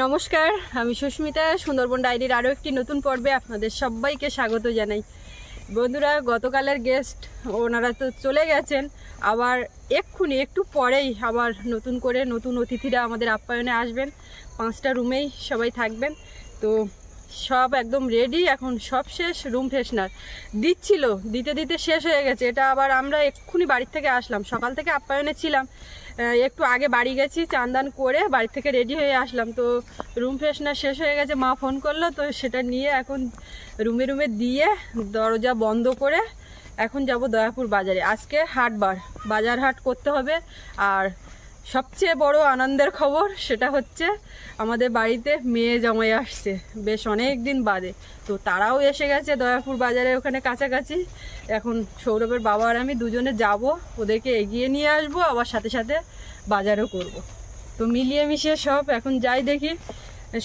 নমস্কার, আমি সুস্মিতা। সুন্দরবন ডায়েরির আরও একটি নতুন পর্বে আপনাদের সবাইকে স্বাগত জানাই। বন্ধুরা, গতকালের গেস্ট ওনারা তো চলে গেছেন, আবার এক্ষুনি একটু পরেই আবার নতুন করে নতুন অতিথিরা আমাদের আপ্যায়নে আসবেন। 5টা রুমেই সবাই থাকবেন। তো সব একদম রেডি, এখন সব শেষ। রুম ফ্রেশনার দিচ্ছিল, দিতে দিতে শেষ হয়ে গেছে। এটা আবার আমরা এক্ষুনি বাড়ির থেকে আসলাম, সকাল থেকে আপ্যায়নে ছিলাম, একটু আগে বাড়ি গেছি, চান করে বাড়ি থেকে রেডি হয়ে আসলাম। তো রুম ফ্রেশনার শেষ হয়ে গেছে, মা ফোন করলো, তো সেটা নিয়ে এখন রুমে দিয়ে দরজা বন্ধ করে এখন যাব দয়াপুর বাজারে। আজকে হাটবার, বাজার হাট করতে হবে। আর সবচেয়ে বড় আনন্দের খবর সেটা হচ্ছে আমাদের বাড়িতে মেয়ে জামাই আসছে বেশ অনেক দিন বাদে। তো তারাও এসে গেছে দয়াপুর বাজারে, ওখানে কাছাকাছি। এখন সৌরভের বাবা আর আমি দুজনে যাব, ওদেরকে এগিয়ে নিয়ে আসবো, আবার সাথে সাথে বাজারও করব। তো মিলিয়ে মিশিয়ে সব এখন যাই দেখি।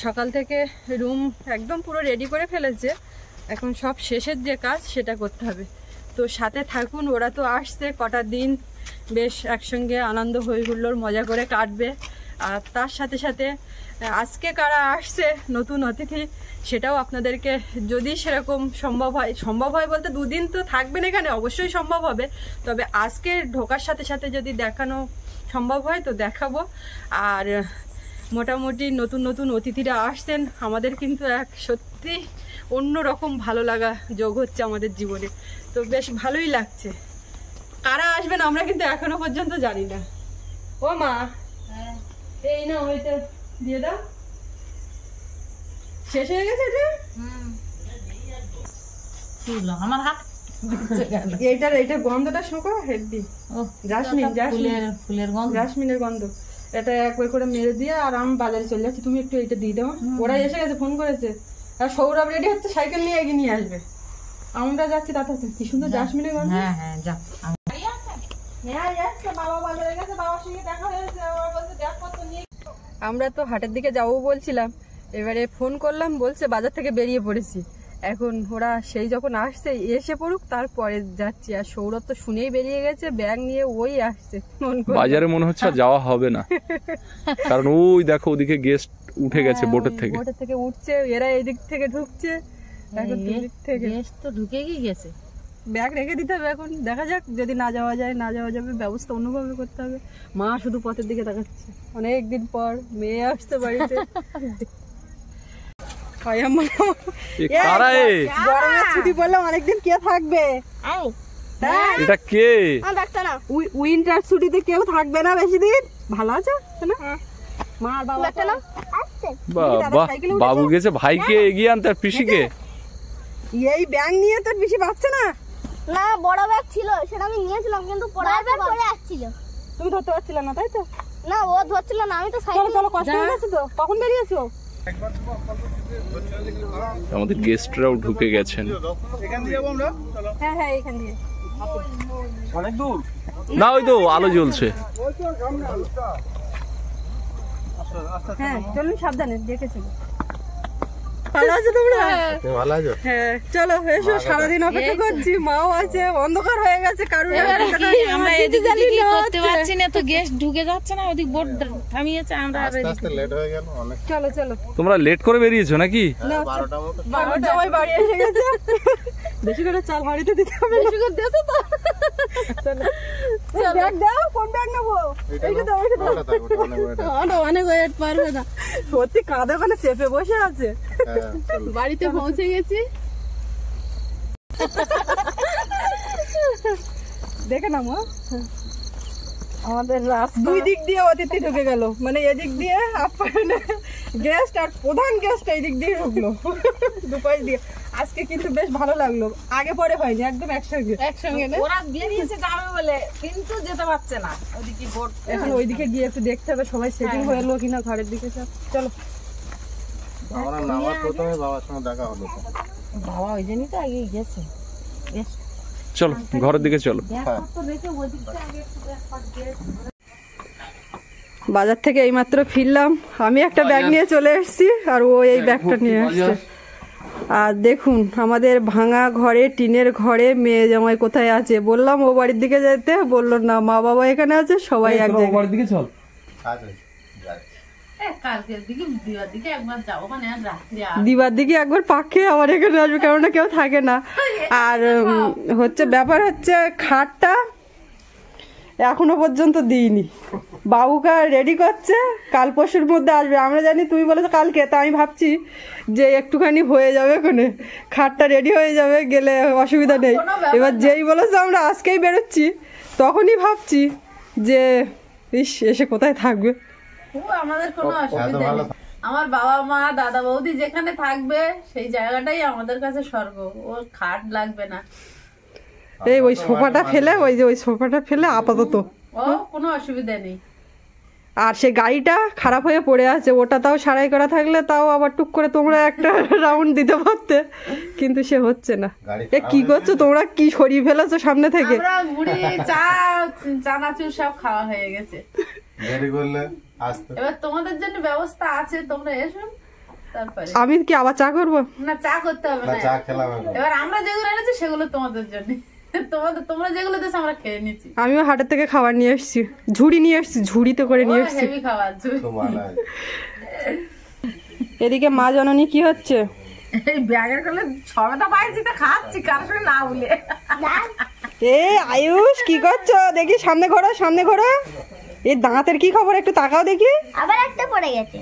সকাল থেকে রুম একদম পুরো রেডি করে ফেলেছে, এখন সব শেষের যে কাজ সেটা করতে হবে। তো সাথে থাকুন, ওরা তো আসছে, কটা দিন বেশ একসঙ্গে আনন্দ হই হুল্লোড় মজা করে কাটবে। আর তার সাথে সাথে আজকে কারা আসছে নতুন অতিথি সেটাও আপনাদেরকে, যদি সেরকম সম্ভব হয় বলতে 2 দিন তো থাকবেন এখানে, অবশ্যই সম্ভব হবে। তবে আজকে ঢোকার সাথে সাথে যদি দেখানো সম্ভব হয় তো দেখাবো। আর মোটামুটি নতুন অতিথিরা আসছেন, আমাদের কিন্তু এক সত্যি অন্যরকম ভালো লাগা যোগ হচ্ছে আমাদের জীবনে। তো বেশ ভালোই লাগছে। কারা আসবেন আমরা কিন্তু এখনো পর্যন্ত জানি না। ও মা, এই না ওইটা দিয়ে দাও। শেষ হয়ে গেছে এটা? আমার হাত এইটার গন্ধটা শোকো, হেডি জাসমিনের গন্ধ। এটা একবার করে মেরে দিয়ে আর আমি বাজারে চলে যাচ্ছি, তুমি একটু এইটা দিয়ে দাও। ওরা এসে গেছে, ফোন করেছে। আর সৌরভ রেডি হচ্ছে, সাইকেল নিয়ে এগিয়ে নিয়ে আসবে। আমরা যাচ্ছি, তাতে হচ্ছে কি সুন্দর জাসমিনের গন্ধ। হ্যাঁ যা, আমরা তো হাটের দিকে যাবো বলছিলাম, এবারে ফোন করলাম, বলছে বাজার থেকে বেরিয়ে পড়েছি। এখন ওরা সেই যখন আসছে এসে পড়ুক, তারপরে যাচ্ছি। আর সৌরভ তো শুনেই বেরিয়ে গেছে, ব্যাগ নিয়ে ওই আসছে। বাজারে মনে হচ্ছে যাওয়া হবে না, কারণ ওই দেখো ওদিকে গেস্ট উঠে গেছে বোটের থেকে উঠছে, এরা এদিক থেকে ঢুকছে। এখন দুদিক থেকে গেস্ট তো ঢুকে গেছে, ব্যাগ রেখে দিতে হবে। এখন দেখা যাক, যদি না যাওয়া যাবে, ব্যবস্থা অন্যভাবে করতে হবে। মা শুধু পথের দিকে তাকাচ্ছে, অনেকদিন পর মেয়ে আসতে বাড়িতে। গরমের ছুটি বললাম, অনেকদিন কে থাকবে? এটা কে? উইন্টার ছুটিতে কেউ থাকবে না বেশি দিন। ভালো আছে না? মা আর বাবা বাবু গেছে ভাইকে এগিয়ে আনতে, আর পিসিকে এই ব্যাগ নিয়ে তোর পিসি পাচ্ছে না। না, বড় ব্যাগ ছিল, সেটা আমি নিয়েছিলাম, কিন্তু পরে আসছিল। তুমি ধরতে পারছিলে না, তাই তো? না, ও ধরছিল না, আমি তো সাইকেল। চলো, কষ্ট হয়ে গেছে তো। কখন বেরিয়েছো? আমাদের গেস্টরাও ঢুকে গেছেন। হ্যাঁ, এখান দিয়ে অনেক দূর না, ওই তো আলো জ্বলছে। হ্যাঁ, চলুন, সাবধানে, দেখেছিল। ভালো আছো তোমরা? হ্যাঁ, চলো এসো। সারাদিন অপেক্ষা করছি, মাও আছে, অন্ধকার হয়ে গেছে। কারণ আমরা এদিকে করতে পারছি না, তো গেস্ট ঢুকে যাচ্ছে না, ওদিক বোট থামিয়েছে, আমরা লেট হয়ে গেল অনেক। চলো। তোমরা লেট করে বেরিয়েছো নাকি? 12টা মতো বাড়ি এসে গেছে। বেশি করে চাল হাঁড়িতে দিতে হবে, বেশি করে দিয়েছো তো। চলো, ব্যাগ দাও। কোন ব্যাগ নেবো? এইটা দাও। অনেক ওয়েট পারবে না, সত্যি কাঁধে মানে চেপে বসে আছে। বাড়িতে পৌঁছে গেছি, দেখে নাও আমাদের রাস্তা। 2 দিক দিয়ে অতিথি ঢুকে গেল, মানে এদিক দিয়ে গেস্ট আর প্রধান গেস্ট এই দিক দিয়ে ঢুকলো, দুপাশ দিয়ে। আজকে কিন্তু বেশ ভালো লাগলো, আগে পরে হয়নি, একদম একসঙ্গে। ওরা বেরিয়েছে যাবে বলে, কিন্তু যেতে পারছে না, ওদিকে বোট। এখন ওইদিকে গিয়ে একটু দেখতে হবে সবাই সেটিং হলো কিনা ঘরের দিকে। চলো, আমরা নামার প্রথমে বাবার সঙ্গে দেখা হলো, বাবা ওই জন্যই তো আগে গেছে। চলো ঘরের দিকে চলো। বাজার থেকে এইমাত্র ফিরলাম, আমি একটা ব্যাগ নিয়ে চলে এসেছি, আর ও এই ব্যাগটা নিয়ে আসছে। আর দেখুন আমাদের ভাঙা ঘরে, টিনের ঘরে মেয়ে জামাই কোথায় আছে। বললাম ও বাড়ির দিকে যেতে, বললো না, মা বাবা এখানে আছে, সবাই এক জায়গায়। বাড়ির দিকে চল। কালকের দিকে দিবার দিকে একবার যাবো, মানে আর রাত্রে দিবার দিকে একবার পাকে আবার এখানে আসবে, কেননা কেউ থাকে না। আর হচ্ছে ব্যাপার হচ্ছে খাটটা এখনো পর্যন্ত দিইনি, বাবুকা রেডি করছে, কাল পরশুর মধ্যে আসবে। আমরা জানি তুমি বলেছো কালকে, তা আমি ভাবছি যে একটুখানি হয়ে যাবে, কোনে খাটটা রেডি হয়ে যাবে, গেলে অসুবিধা নেই। এবার যেই বলেছো আমরা আজকেই বেরোচ্ছি, তখনই ভাবছি যে ইস এসে কোথায় থাকবে। আমাদের কোনো অসুবিধা নেই। আমার বাবা মা দাদা বৌদি যেখানে থাকবে সেই জায়গাটাই আমাদের কাছে স্বর্গ, ও খাট লাগবে না। এই ওই সোফাটা ফেলে, ওই সোফাটা ফেলে আপাতত, ও কোনো অসুবিধা নেই। আর সে গাড়িটা খারাপ হয়ে পড়ে আছে, ওটা তাও সারাই করা থাকলে তাও আবার টুক করে তোমরা একটা রাউন্ড দিতে পারতে, কিন্তু সে হচ্ছে না। এ কি করছো তোমরা, কি সরিয়ে ফেলেছো সামনে থেকে? আমরা মুড়ি চা চানাচুর সব খাওয়া হয়ে গেছে, দেরি করলে আসতে। এবার তোমাদের জন্য ব্যবস্থা আছে, তোমরা এসো। তারপরে আমি কি আবার চা করবো? না, চা করতে হবে না না, চা খেলাম এখন। এবার আমরা যেগুলো এনেছি সেগুলো তোমাদের জন্য, তোমরা যেগুলো দিয়েছো আমরা খেয়ে নিচ্ছি। আমিও হাটের থেকে খাবার নিয়ে এসেছি, ঝুড়ি নিয়ে এসেছি, ঝুড়িতে করে নিয়ে এসেছি। হেভি খাবার খুব ভালো হয়। এদিকে মা জননী কি হচ্ছে? এই ব্যাগের করলে সবেদা পাইছি তো খাচ্ছি, কার সঙ্গে না বলে। এ আয়ুষ কি করছো? দেখি সামনে ঘোরো, সামনে ঘোরো। এই দাঁতের কি খবর, একটু তাকাও দেখি। আবার একটা পড়ে গেছে।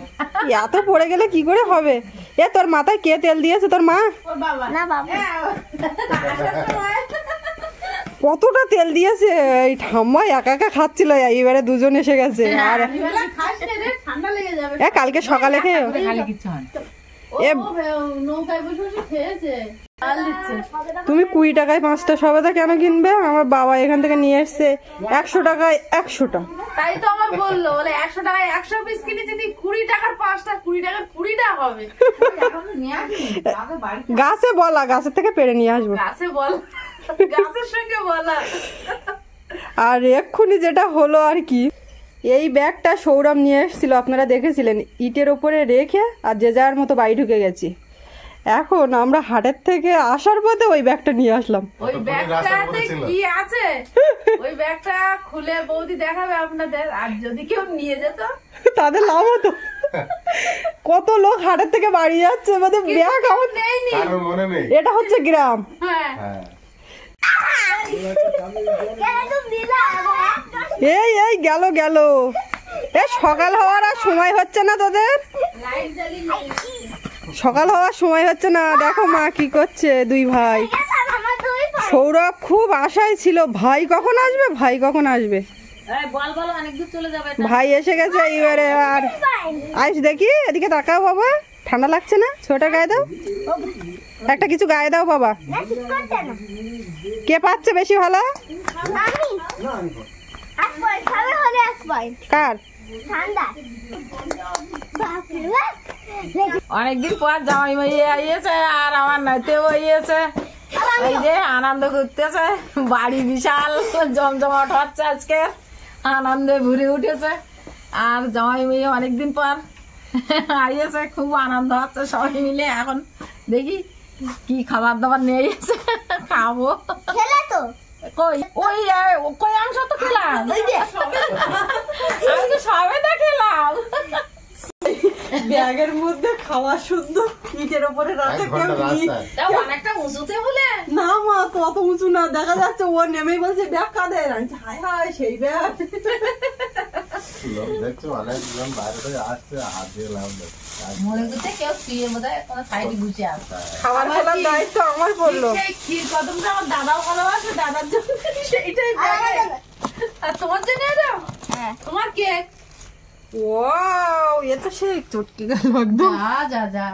এত পড়ে গেলে কি করে হবে? এ তোর মাথায় কে তেল দিয়েছে? তোর মা? ওর বাবা না বাবা, কতটা তেল দিয়েছে? এই ঠাম্মা একা একা খাচ্ছিল, এইবারে দুজন এসে গেছে। আর খাস না রে, ঠান্ডা লেগে যাবে। কালকে সকালে খেয়ে এ নৌকায় বসে বসে খেয়েছে, জল দিচ্ছে। তুমি 20 টাকায় 5টা সবেদা কেন কিনবে? আমার বাবা এখান থেকে নিয়ে এসছে 100 টাকায় 100টা। তাই তো আমার বললো, বলে 100 টাকায় 100 পিস কিনেছি, তুই 20 টাকার 5টা, 20 টাকার 20টা হবে। গাছে বলা, গাছের থেকে পেরে নিয়ে আসবো। গাছে বল, গাছের সঙ্গে বলা। আর এক্ষুনি যেটা হলো আর কি, এই ব্যাগটা সৌরভ নিয়ে এসেছিল, আপনারা দেখেছিলেন, ইটের ওপরে রেখে আর যে যার মতো বাড়ি ঢুকে গেছি। এখন আমরা হাটের থেকে আসার পথে ওই ব্যাগটা নিয়ে আসলাম। ওই ব্যাগটাতে কি আছে, ওই ব্যাগটা খুলে বৌদি দেখাবে আপনাদের, আর যদি কেউ নিয়ে যেত তাদের লাভ হতো। কত লোক হাটের থেকে বাড়ি যাচ্ছে, মানে ব্যাগ আমার নেইনি। কারোর মনে নেই। এটা হচ্ছে গ্রাম। হ্যাঁ, হ্যাঁ কেন তুমি দিলা? এই এই গেল গেল, এ সকাল হওয়ার আর সময় হচ্ছে না তোদের? লাইট জ্বালিয়ে সকাল হওয়ার সময় হচ্ছে না। দেখো মা কি করছে, দুই ভাই। আমার দুই সৌরভ খুব আশায় ছিল, ভাই কখন আসবে, ভাই কখন আসবে। বল বল, অনেক দূর চলে যাবে। ভাই এসে গেছে এইবারে। আর আইস দেখি, এদিকে তাকাও বাবা, ঠান্ডা লাগছে না? সোয়েটার গায়ে দাও, একটা কিছু গায়ে দাও বাবা। না ঠিক করতে না। কে পাচ্ছে বেশি ভালো? আমি এক পয়েন্ট খাবে হলে এক পয়েন্ট কার? ঠান্ডা। বাপরে বাপ। অনেকদিন পর জামাই মাইয়ে আইয়েছে, আর আমার নাইতেও আইয়েছে। এই যে আনন্দ করতেছে, বাড়ি বিশাল জমজমাট হচ্ছে আজকে, আনন্দে ভরে উঠেছে। আর জামাই মেয়ে অনেকদিন পর আইয়েছে, খুব আনন্দ হচ্ছে সবাই মিলে। এখন দেখি কি খাবার দাবার নিয়ে এসে খাবো। খেলে তো কই ওই কই অংশ তো খেলাম, আমি তো সবে তো খেলাম। ব্যাগের মধ্যে খাওয়া শুদ্ধ, ইটের ওপরে রাতে এক ঘন্টা রাস্তায়। তা অনেকটা উঁচুতে বলে না মা, তত উঁচু না, দেখা যাচ্ছে ও নেমেই বলছে ব্যাগ কাদের। হায় হায়, সেই ব্যাগ। লোক দেখছো অনেকজন বাইরে থেকে আসছে, হাত দিয়ে লাভ নেই। মনে করতে কেউ শুয়ে বোধ হয় কোনো সাইডে গুছে আসে। খাবার খেলার দায়িত্ব আমার পড়লো। সেই ক্ষীর কদমটা আমার দাদাও ভালোবাসে, দাদার জন্য সেইটাই ব্যাগে। আর তোমার জন্য এটা তোমার কেক। ওয়াও, এ তো সেই চটকে গেল একদম। যা যা যা,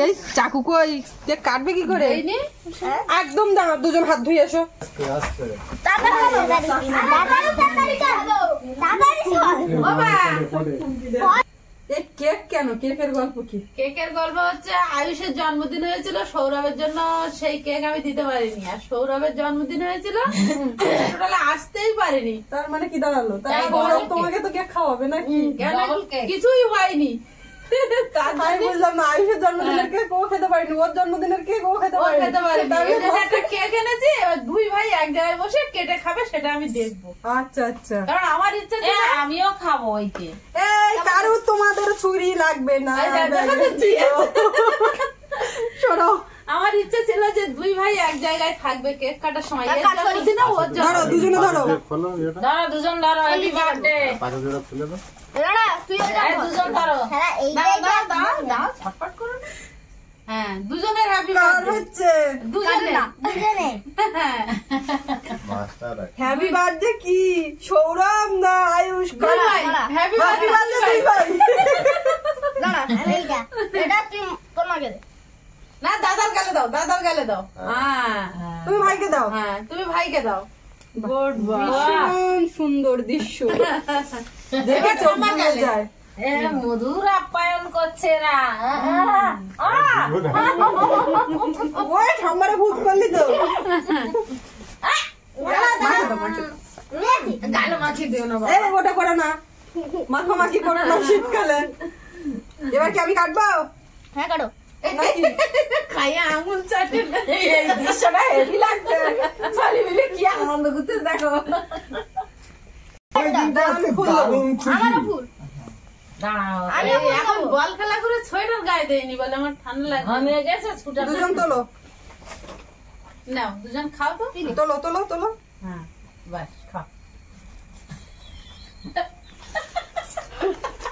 এই চাকু কই, যে কাটবে কি করে? এইনি একদম দাঁড়া, দুজন হাত ধুয়ে এসো। আসছে এই কেক কেন? কেকের গল্প কি? কেকের গল্প হচ্ছে, আয়ুষের জন্মদিন হয়েছিল, সৌরভের জন্য সেই কেক আমি দিতে পারিনি। আর সৌরভের জন্মদিন হয়েছিল, টোটালে আসতেই পারিনি। তার মানে কি দাঁড়ালো? তাই তাই বড় তোমাকে তো কেক খাওয়াবে নাকি? কেন? কিছুই হয়নি। আমি বুঝলাম না, আয়ুষের জন্মদিনের কেক ও খেতে পারিনি, ওর জন্মদিনের কেক ও খেতে পারিনি। একটা কেক এনেছি, এবার দুই ভাই এক জায়গায় বসে কেটে খাবে, সেটা আমি দেখবো। আচ্ছা আচ্ছা, কারণ আমার ইচ্ছে ছিল আমিও খাবো ওই কেক। এই কারো তোমাদের ছুরি লাগবে না, শোনো আমার ইচ্ছে ছিল যে দুই ভাই এক জায়গায় থাকবে কেক কাটার সময়। ধরো, দুজনে ধরো, খোলো এটা ধরো দুজন ধরো, হ্যাপি বার্থডে। পাতা জোড়া খুলে দাও। দুজন ধরো, দাও ছটপট করো। হ্যাঁ, দুজনের হ্যাপি কার বার্থডে। হচ্ছে দুজনে মাস্টার হ্যাপি বার্থডে কি সৌরভ না আয়ুষ? হ্যাপি হ্যাপি বার্থডে দুই ভাই। না, দাদার গালে দাও, দাদার গালে দাও। হ্যাঁ, তুমি ভাইকে দাও। হ্যাঁ, তুমি ভাইকে দাও। Good boy. ভীষণ সুন্দর দৃশ্য, দেখে চোখ ভরে যায়। মধুর আপ্যায়ন করছে না। ওই ঠাম্মারে ভূত করলি তো। গালে মাখিয়ে দিও না। এই ওটা করো না, মাখামাখি করো না শীতকালে। এবার কি আমি কাটবো? হ্যাঁ কাটো। নাকি খাইয়া আঙুল চাটে। এই দৃশ্যটা হেভি লাগছে। সরি মিলে কি আনন্দ করতে দেখো। আমি খুলবো। আমারও ফুল। দাঁড়াও, আমি এই এখন বল খেলা করে সোয়েটার গায়ে দেয়নি বলে আমার ঠান্ডা লাগে। আমি গেছে স্কুটার। দুজন তোলো, নাও দুজন খাও তো। তোলো তোলো তোলো। হ্যাঁ, বাস খাও।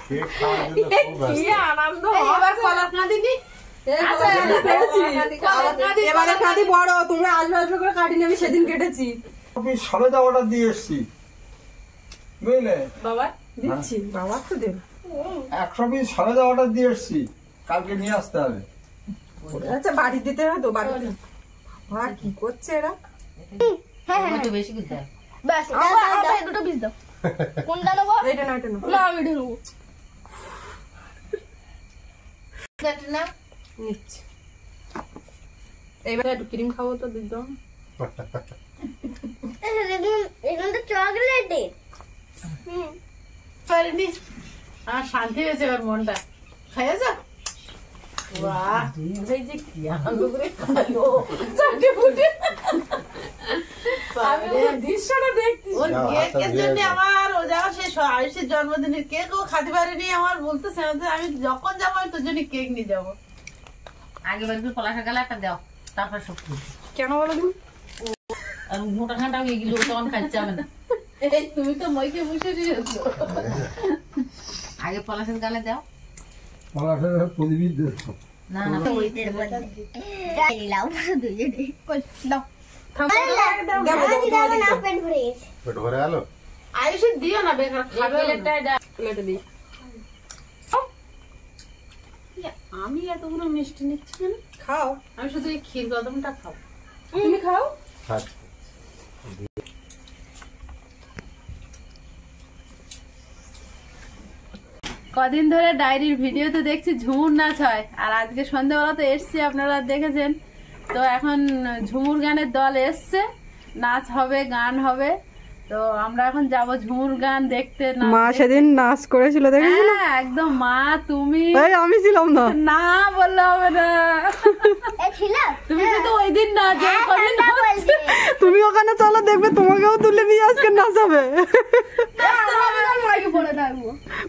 কেক খাওয়ার জন্য খুব ব্যস্ত। কি আনন্দ হবে। কলাপ না দিবি? আচ্ছা, পেরেছি। কলাপ না দিবি। এবারে কাঁদি বড়, তোমরা আসবে আসবে করে কাটিনি, আমি সেদিন কেটেছি। আমি সরদা অর্ডার দিয়ে এসছি, বুঝলে? বাবা দিচ্ছি, বাবা তো দেব। 100 পিস সরদা অর্ডার দিয়ে এসছি, কালকে নিয়ে আসতে হবে। আচ্ছা বাড়ি দিতে হবে তো, বাড়ি বাবা কি করছে এরা? একটু বেশি করতে হবে। ব্যাস, এই দুটো পিস দাও। কোনটা নেবো? এটা না এটা না, না আমি এটা নেবো। না, নিচ্ছি। এইবার একটু ক্রিম খাবো তো দিদাম। এগুলো তো চকলেট। পারিনি। আমার শান্তি হয়েছে এবার মনটা। খাইয়েছো? বাহ, এই যে কি আনন্দ করে খাইলো। চাটে ফুটে। আমি ওই দৃশ্যটা দেখছি। ওর যাও, কেকের হাতটা জন্য দিয়ে আমার ও যাওয়া শেষ হয়। আয়ুষের জন্মদিনের কেক ও খাতে পারেনি। আমার বলতেছে আমি যখন যাবো আমি তোর জন্য কেক নিয়ে যাবো। আগে বার করে পলাশা গেলে একটা দাও, তারপর সব কেন বলো তুমি? আর মোটা খানটা এগুলো তখন খাইতে হবে না। এই তুমি তো মইকে বসে দিয়েছো। আগে পলাশের গালে দাও। প্রদীপ না না, দাও। পেট ভরে গেছে। পেট ভরে গেল? আয়ুষে দিও না, বেকার খাবে। প্লেটে দিই। আমি এতগুলো মিষ্টি নিচ্ছি কেন? খাও, আমি শুধু এই ক্ষীর কদমটা খাও। তুমি খাও। আচ্ছা কদিন ধরে ডায়েরির ভিডিওতে দেখছি ঝুমুর নাচ হয়, আর আজকে সন্ধ্যাবেলা তো এসছি, আপনারা দেখেছেন। তো এখন ঝুমুর গানের দল এসছে, নাচ হবে, গান হবে। তো আমরা এখন যাব ঝুমুর গান দেখতে। মা সেদিন নাচ করেছিল দেখেছিল? হ্যাঁ একদম, মা তুমি। এই আমি ছিলাম না। না বললে হবে না, তুমি শুধু ওই দিন না যে কদিন হচ্ছে। তুমি ওখানে চলো, দেখবে তোমাকেও তুলে দিয়ে আজকে নাচাবে।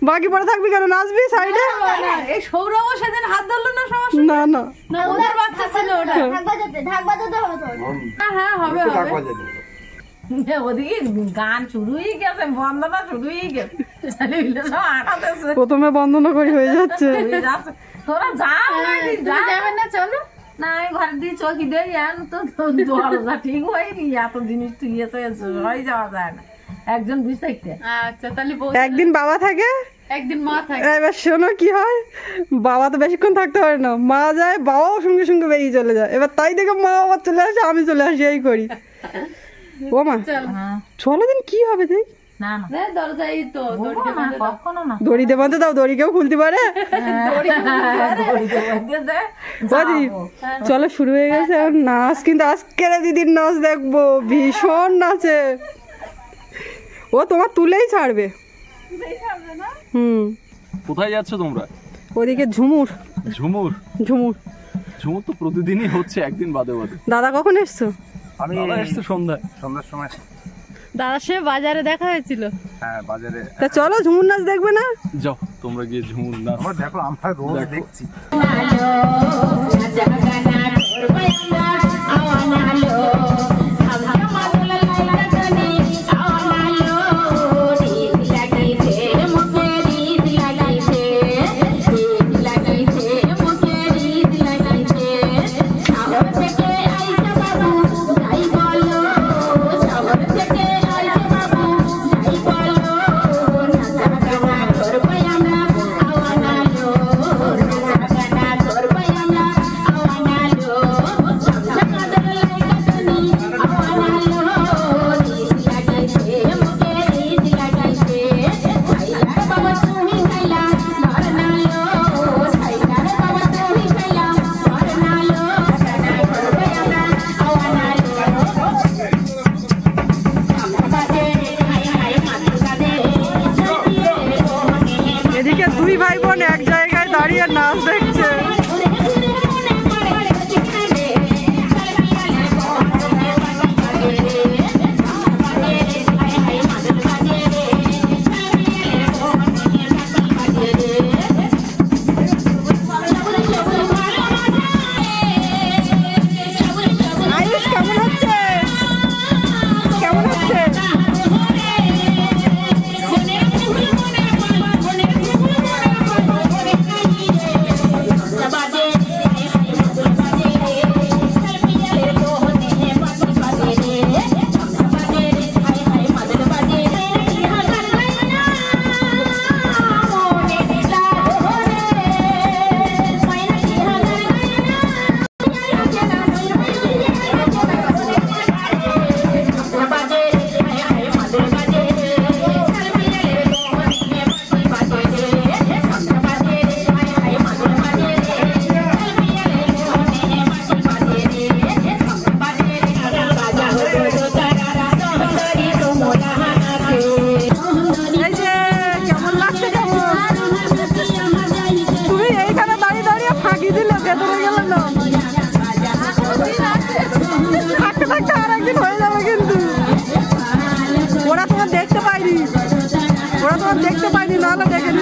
বাকি পরে থাকবি কেন, নাচবি সাইডে? এই সৌরভ সেদিন হাত ধরলো না, সমস্যা না না, না, ওদের বাচ্চা ছিল ওটা। ঢাক বাজাতে হবে তো। হ্যাঁ হবে হবে। ওদিকে গান শুরুই গেছে, বন্দনা শুরুই গেছে। প্রথমে বন্দনা করি হয়ে যাচ্ছে। তোরা যাও যাবে না, চলো না। আমি ঘরের দিকে চৌকি দেই, তো দরজা ঠিক হয়নি। এত জিনিস তুই হয়ে যাওয়া যায় না, একজন দুই থাকতে। আচ্ছা তাহলে একদিন বাবা থাকে, একদিন মা থাকে। এবার শোনো কি হয়, বাবা তো বেশিক্ষণ থাকতে পারে না, মা যায়, বাবাও সঙ্গে সঙ্গে বেরিয়ে চলে যায়। এবার তাই দেখে মা আবার চলে আসে, আমি চলে আসি, এই করি। ও মা চলো দিন কি হবে দেখ। না না, দরজাই তো কখনো না। দড়িতে বাঁধতে দাও, দড়ি কেউ খুলতে পারে। বৌদি চলো, শুরু হয়ে গেছে এখন নাচ। কিন্তু আজকের দিদির নাচ দেখবো, ভীষণ নাচে ও, তোমার তুলেই ছাড়বে। কোথায় যাচ্ছ তোমরা? ওদিকে ঝুমুর ঝুমুর ঝুমুর ঝুমুর তো প্রতিদিনই হচ্ছে, একদিন বাদে বাদে। দাদা কখন এসছো? আমি এসছে সন্ধ্যায়। সন্ধ্যার সময়। দাদার সে বাজারে দেখা হয়েছিল। হ্যাঁ বাজারে। তা চলো ঝুমুর নাচ দেখবে না? যাও তোমরা গিয়ে ঝুমুর নাচ আমার দেখো, আমরা রোজ দেখছি। এদিকে দুই ভাই বোন এক জায়গায় দাঁড়িয়ে নাচ দেখছে। আয়ুষ কেমন হচ্ছে? কেমন হচ্ছে? দেখতে পাইনি নাহলে দেখে